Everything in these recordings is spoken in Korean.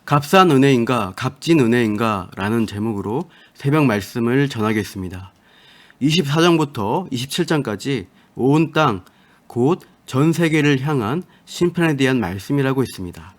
값싼 은혜인가 값진 은혜인가 라는 제목으로 새벽 말씀을 전하겠습니다. 24장부터 27장까지 온 땅, 곧 전 세계를 향한 심판에 대한 말씀이라고 했습니다.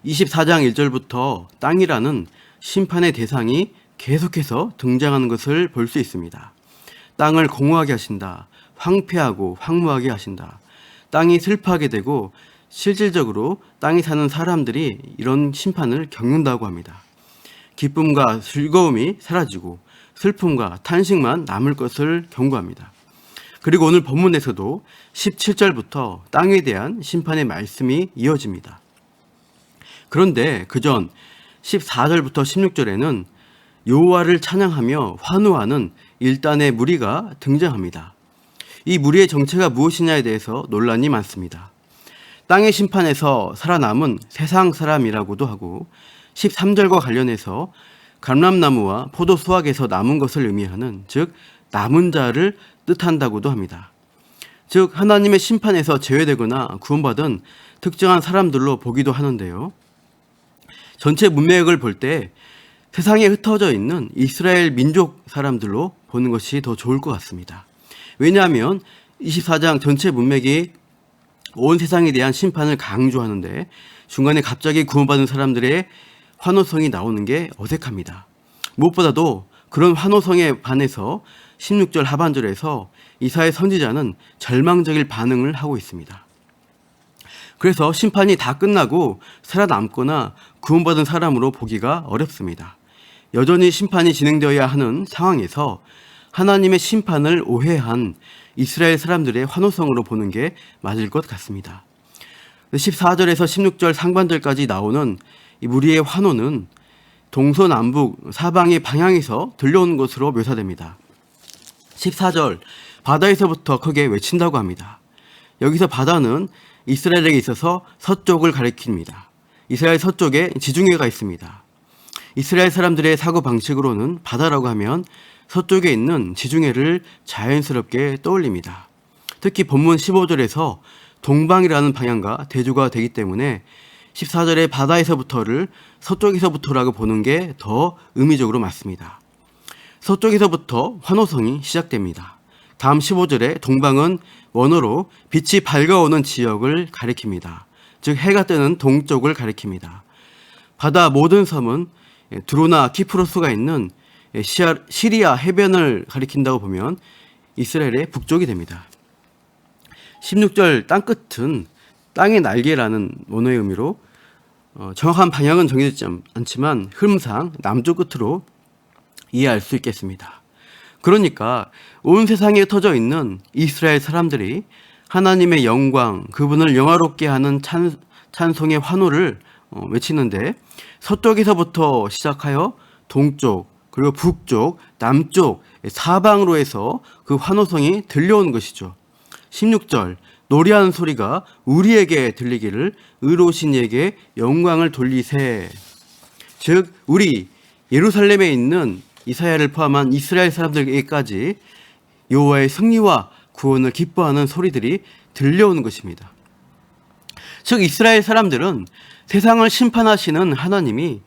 24장 1절부터 땅이라는 심판의 대상이 계속해서 등장하는 것을 볼 수 있습니다. 땅을 공허하게 하신다. 황폐하고 황무하게 하신다. 땅이 슬퍼하게 되고 실질적으로 땅에 사는 사람들이 이런 심판을 겪는다고 합니다. 기쁨과 즐거움이 사라지고 슬픔과 탄식만 남을 것을 경고합니다. 그리고 오늘 본문에서도 17절부터 땅에 대한 심판의 말씀이 이어집니다. 그런데 그전 14절부터 16절에는 여호와를 찬양하며 환호하는 일단의 무리가 등장합니다. 이 무리의 정체가 무엇이냐에 대해서 논란이 많습니다. 땅의 심판에서 살아남은 세상 사람이라고도 하고 13절과 관련해서 감람나무와 포도 수확에서 남은 것을 의미하는 즉 남은 자를 뜻한다고도 합니다. 즉 하나님의 심판에서 제외되거나 구원받은 특정한 사람들로 보기도 하는데요. 전체 문맥을 볼 때 세상에 흩어져 있는 이스라엘 민족 사람들로 보는 것이 더 좋을 것 같습니다. 왜냐하면 24장 전체 문맥이 온 세상에 대한 심판을 강조하는데 중간에 갑자기 구원받은 사람들의 환호성이 나오는 게 어색합니다. 무엇보다도 그런 환호성에 반해서 16절 하반절에서 이사야 선지자는 절망적인 반응을 하고 있습니다. 그래서 심판이 다 끝나고 살아남거나 구원받은 사람으로 보기가 어렵습니다. 여전히 심판이 진행되어야 하는 상황에서 하나님의 심판을 오해한 이스라엘 사람들의 환호성으로 보는 게 맞을 것 같습니다. 14절에서 16절 상반절까지 나오는 이 무리의 환호는 동서남북 사방의 방향에서 들려오는 것으로 묘사됩니다. 14절 바다에서부터 크게 외친다고 합니다. 여기서 바다는 이스라엘에게 있어서 서쪽을 가리킵니다. 이스라엘 서쪽에 지중해가 있습니다. 이스라엘 사람들의 사고방식으로는 바다라고 하면 서쪽에 있는 지중해를 자연스럽게 떠올립니다. 특히 본문 15절에서 동방이라는 방향과 대조가 되기 때문에 14절의 바다에서부터를 서쪽에서부터라고 보는 게 더 의미적으로 맞습니다. 서쪽에서부터 환호성이 시작됩니다. 다음 15절에 동방은 원어로 빛이 밝아오는 지역을 가리킵니다. 즉 해가 뜨는 동쪽을 가리킵니다. 바다 모든 섬은 두로나 키프로스가 있는 시리아 해변을 가리킨다고 보면 이스라엘의 북쪽이 됩니다. 16절 땅끝은 땅의 날개라는 원어의 의미로 정확한 방향은 정해지지 않지만 흐름상 남쪽 끝으로 이해할 수 있겠습니다. 그러니까 온 세상에 흩어져 있는 이스라엘 사람들이 하나님의 영광, 그분을 영화롭게 하는 찬송의 환호를 외치는데 서쪽에서부터 시작하여 동쪽, 그리고 북쪽, 남쪽, 사방으로 해서 그 환호성이 들려오는 것이죠. 16절 노래하는 소리가 우리에게 들리기를 의로우신 이에게 영광을 돌리세. 즉 우리 예루살렘에 있는 이사야를 포함한 이스라엘 사람들에게까지 여호와의 승리와 구원을 기뻐하는 소리들이 들려오는 것입니다. 즉 이스라엘 사람들은 세상을 심판하시는 하나님이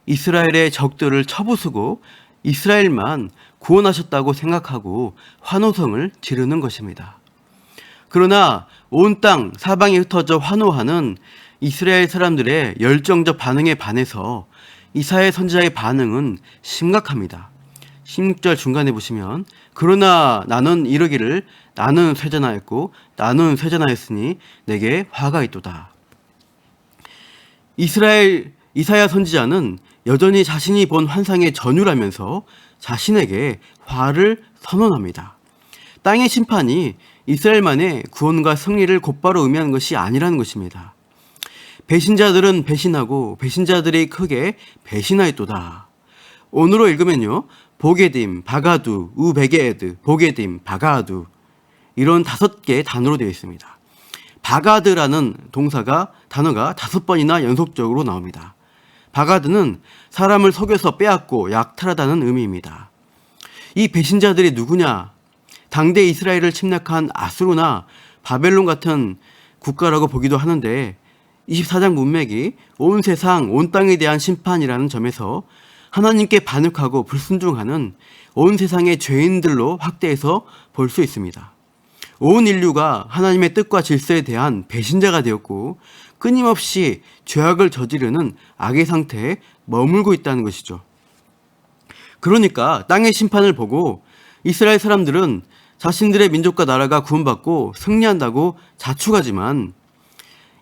이스라엘의 적들을 쳐부수고 이스라엘만 구원하셨다고 생각하고 환호성을 지르는 것입니다. 그러나 온 땅 사방에 흩어져 환호하는 이스라엘 사람들의 열정적 반응에 반해서 이사야 선지자의 반응은 심각합니다. 16절 중간에 보시면 그러나 나는 이르기를 나는 쇠잔하였고 나는 쇠잔하였으니 내게 화가 있도다. 이사야 선지자는 여전히 자신이 본 환상의 전율하면서 자신에게 화를 선언합니다. 땅의 심판이 이스라엘만의 구원과 승리를 곧바로 의미하는 것이 아니라는 것입니다. 배신자들은 배신하고 배신자들이 크게 배신하였도다. 오늘로 읽으면요. 보게딤, 바가두, 우베게드, 보게딤, 바가두 이런 5개의 단어로 되어 있습니다. 바가드라는 단어가 5번이나 연속적으로 나옵니다. 바가드는 사람을 속여서 빼앗고 약탈하다는 의미입니다. 이 배신자들이 누구냐? 당대 이스라엘을 침략한 아수르나 바벨론 같은 국가라고 보기도 하는데 24장 문맥이 온 세상, 온 땅에 대한 심판이라는 점에서 하나님께 반역하고 불순종하는 온 세상의 죄인들로 확대해서 볼 수 있습니다. 온 인류가 하나님의 뜻과 질서에 대한 배신자가 되었고 끊임없이 죄악을 저지르는 악의 상태에 머물고 있다는 것이죠. 그러니까 땅의 심판을 보고 이스라엘 사람들은 자신들의 민족과 나라가 구원받고 승리한다고 자축하지만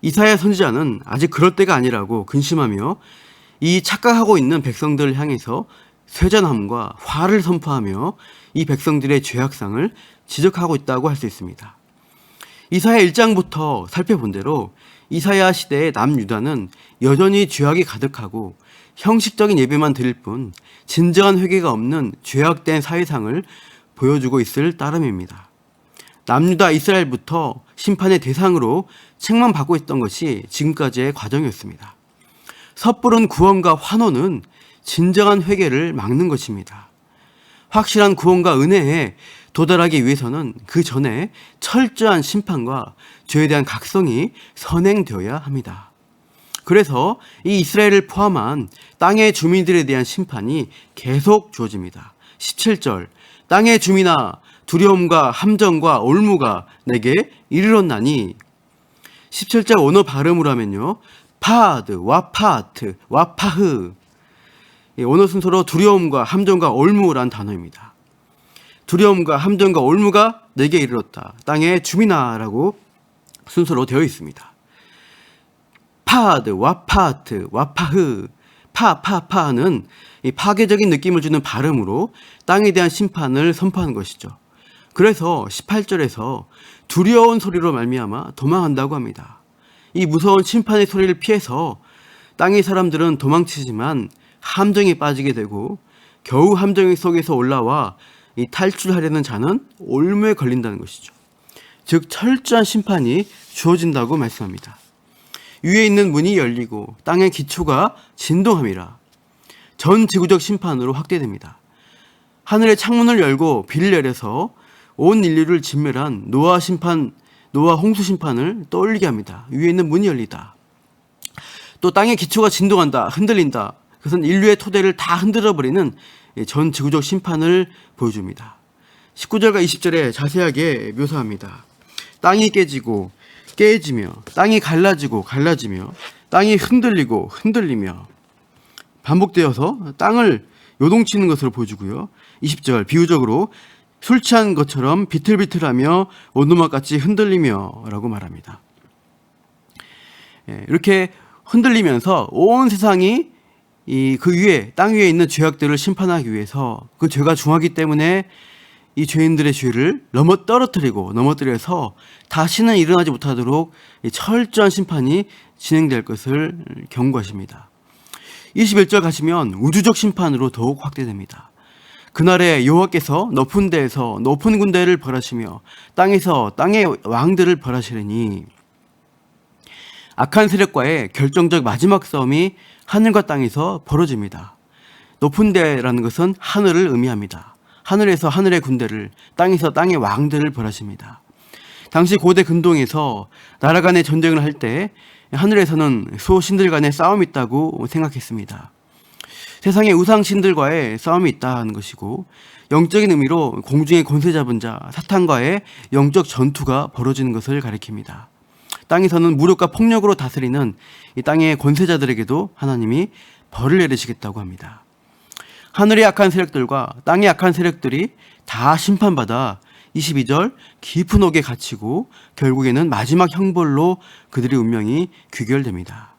이사야 선지자는 아직 그럴 때가 아니라고 근심하며 이 착각하고 있는 백성들을 향해서 쇠잔함과 화를 선포하며 이 백성들의 죄악상을 지적하고 있다고 할 수 있습니다. 이사야 1장부터 살펴본 대로 이사야 시대의 남유다는 여전히 죄악이 가득하고 형식적인 예배만 드릴 뿐 진정한 회개가 없는 죄악된 사회상을 보여주고 있을 따름입니다. 남유다 이스라엘부터 심판의 대상으로 책만 받고 있던 것이 지금까지의 과정이었습니다. 섣부른 구원과 환호는 진정한 회개를 막는 것입니다. 확실한 구원과 은혜에 도달하기 위해서는 그 전에 철저한 심판과 죄에 대한 각성이 선행되어야 합니다. 그래서 이 이스라엘을 포함한 땅의 주민들에 대한 심판이 계속 주어집니다. 17절 땅의 주민아 두려움과 함정과 올무가 내게 이르렀나니 17절 원어 발음으로 하면요. 파드, 와파트, 와파흐 원어 순서로 두려움과 함정과 올무란 단어입니다. 두려움과 함정과 올무가 내게 이르렀다. 땅의 주민아라고 순서로 되어 있습니다. 파드, 와파트, 와파흐, 파는 이 파괴적인 느낌을 주는 발음으로 땅에 대한 심판을 선포하는 것이죠. 그래서 18절에서 두려운 소리로 말미암아 도망한다고 합니다. 이 무서운 심판의 소리를 피해서 땅의 사람들은 도망치지만 함정에 빠지게 되고 겨우 함정 속에서 올라와 이 탈출하려는 자는 올무에 걸린다는 것이죠. 즉 철저한 심판이 주어진다고 말씀합니다. 위에 있는 문이 열리고 땅의 기초가 진동함이라. 전 지구적 심판으로 확대됩니다. 하늘의 창문을 열고 비를 내려서 온 인류를 진멸한 노아 홍수 심판을 떠올리게 합니다. 위에 있는 문이 열리다. 또 땅의 기초가 진동한다, 흔들린다. 그것은 인류의 토대를 다 흔들어버리는 전 지구적 심판을 보여줍니다. 19절과 20절에 자세하게 묘사합니다. 땅이 깨지며 땅이 갈라지며 땅이 흔들리며 반복되어서 땅을 요동치는 것으로 보여주고요. 20절 비유적으로 술 취한 것처럼 비틀비틀하며 오두막같이 흔들리며 라고 말합니다. 이렇게 흔들리면서 온 세상이 그 위에 땅 위에 있는 죄악들을 심판하기 위해서 그 죄가 중하기 때문에 이 죄인들의 죄를 넘어뜨려서 다시는 일어나지 못하도록 철저한 심판이 진행될 것을 경고하십니다. 21절 가시면 우주적 심판으로 더욱 확대됩니다. 그날에 여호와께서 높은 데에서 높은 군대를 벌하시며 땅에서 땅의 왕들을 벌하시리니 악한 세력과의 결정적 마지막 싸움이 하늘과 땅에서 벌어집니다. 높은 데라는 것은 하늘을 의미합니다. 하늘에서 하늘의 군대를, 땅에서 땅의 왕들을 벌하십니다. 당시 고대 근동에서 나라 간의 전쟁을 할 때 하늘에서는 수호신들 간의 싸움이 있다고 생각했습니다. 세상의 우상신들과의 싸움이 있다는 것이고 영적인 의미로 공중의 권세 잡은 자 사탄과의 영적 전투가 벌어지는 것을 가리킵니다. 땅에서는 무력과 폭력으로 다스리는 이 땅의 권세자들에게도 하나님이 벌을 내리시겠다고 합니다. 하늘의 악한 세력들과 땅의 악한 세력들이 다 심판받아 22절 깊은 옥에 갇히고 결국에는 마지막 형벌로 그들의 운명이 귀결됩니다.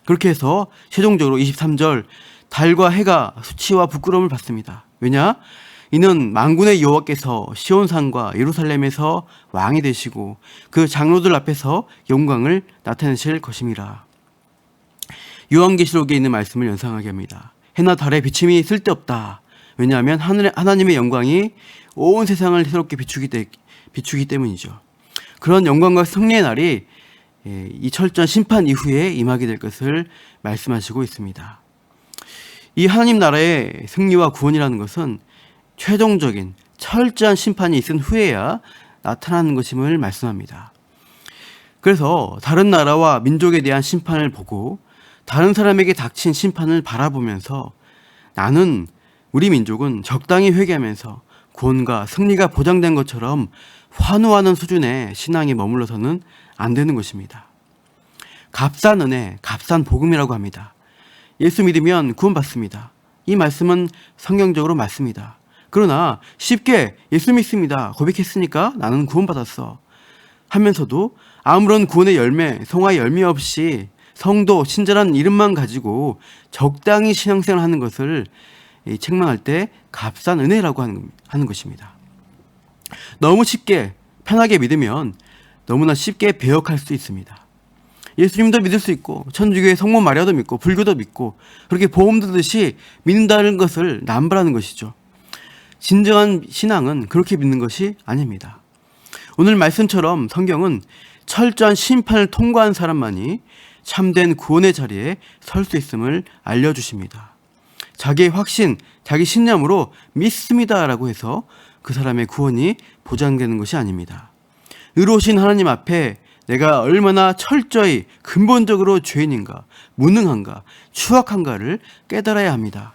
그렇게 해서 최종적으로 23절 달과 해가 수치와 부끄러움을 받습니다. 왜냐? 이는 만군의 여호와께서 시온산과 예루살렘에서 왕이 되시고 그 장로들 앞에서 영광을 나타내실 것임이라. 요한계시록에 있는 말씀을 연상하게 합니다. 해나 달의 비침이 쓸데없다. 왜냐하면 하나님의 영광이 온 세상을 새롭게 비추기 때문이죠. 그런 영광과 승리의 날이 이 철저한 심판 이후에 임하게 될 것을 말씀하시고 있습니다. 이 하나님 나라의 승리와 구원이라는 것은 최종적인 철저한 심판이 있은 후에야 나타나는 것임을 말씀합니다. 그래서 다른 나라와 민족에 대한 심판을 보고 다른 사람에게 닥친 심판을 바라보면서 나는 우리 민족은 적당히 회개하면서 구원과 승리가 보장된 것처럼 환호하는 수준의 신앙에 머물러서는 안 되는 것입니다. 값싼 은혜, 값싼 복음이라고 합니다. 예수 믿으면 구원받습니다. 이 말씀은 성경적으로 맞습니다. 그러나 쉽게 예수 믿습니다. 고백했으니까 나는 구원받았어 하면서도 아무런 구원의 열매, 성화의 열매 없이 성도, 친절한 이름만 가지고 적당히 신앙생활 하는 것을 책망할 때 값싼 은혜라고 하는 것입니다. 너무 쉽게 편하게 믿으면 너무나 쉽게 배역할 수 있습니다. 예수님도 믿을 수 있고 천주교의 성모 마리아도 믿고 불교도 믿고 그렇게 보험 들듯이 믿는다는 것을 남발하는 것이죠. 진정한 신앙은 그렇게 믿는 것이 아닙니다. 오늘 말씀처럼 성경은 철저한 심판을 통과한 사람만이 참된 구원의 자리에 설 수 있음을 알려주십니다. 자기의 확신, 자기 신념으로 믿습니다라고 해서 그 사람의 구원이 보장되는 것이 아닙니다. 의로우신 하나님 앞에 내가 얼마나 철저히 근본적으로 죄인인가, 무능한가, 추악한가를 깨달아야 합니다.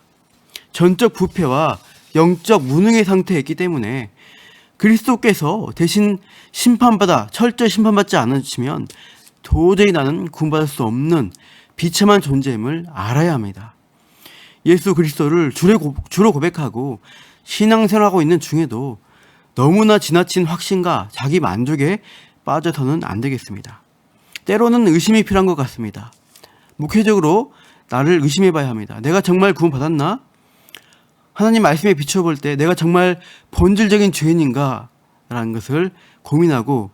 전적 부패와 영적 무능의 상태에 있기 때문에 그리스도께서 대신 심판받아 철저히 심판받지 않으시면 도저히 나는 구원받을 수 없는 비참한 존재임을 알아야 합니다. 예수 그리스도를 주로 고백하고 신앙생활하고 있는 중에도 너무나 지나친 확신과 자기 만족에 빠져서는 안 되겠습니다. 때로는 의심이 필요한 것 같습니다. 목회적으로 나를 의심해 봐야 합니다. 내가 정말 구원받았나? 하나님 말씀에 비춰볼 때 내가 정말 본질적인 죄인인가? 라는 것을 고민하고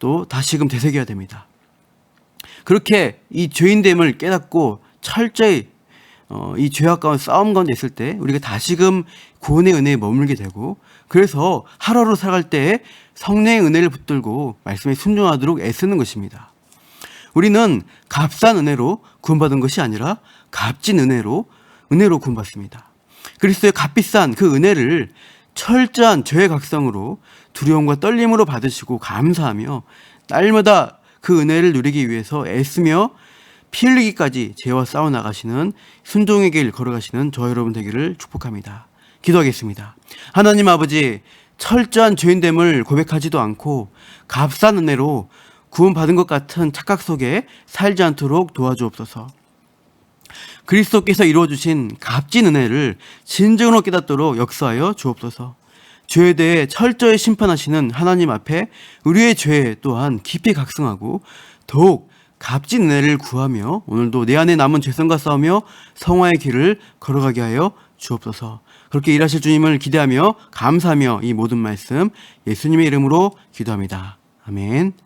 또 다시금 되새겨야 됩니다. 그렇게 이 죄인됨을 깨닫고 철저히 이 죄악 가운데 싸움 가운데 있을 때 우리가 다시금 구원의 은혜에 머물게 되고 그래서 하루하루 살아갈 때에 성령의 은혜를 붙들고 말씀에 순종하도록 애쓰는 것입니다. 우리는 값싼 은혜로 구원받은 것이 아니라 값진 은혜로 구원받습니다. 그리스도의 값비싼 그 은혜를 철저한 죄의 각성으로 두려움과 떨림으로 받으시고 감사하며 날마다 그 은혜를 누리기 위해서 애쓰며 피 흘리기까지 죄와 싸워나가시는 순종의 길 걸어가시는 저 여러분 되기를 축복합니다. 기도하겠습니다. 하나님 아버지, 철저한 죄인됨을 고백하지도 않고 값싼 은혜로 구원받은 것 같은 착각 속에 살지 않도록 도와주옵소서. 그리스도께서 이루어주신 값진 은혜를 진정으로 깨닫도록 역사하여 주옵소서. 죄에 대해 철저히 심판하시는 하나님 앞에 우리의 죄 또한 깊이 각성하고 더욱 값진 은혜를 구하며 오늘도 내 안에 남은 죄성과 싸우며 성화의 길을 걸어가게 하여 주옵소서. 그렇게 일하실 주님을 기대하며 감사하며 이 모든 말씀 예수님의 이름으로 기도합니다. 아멘.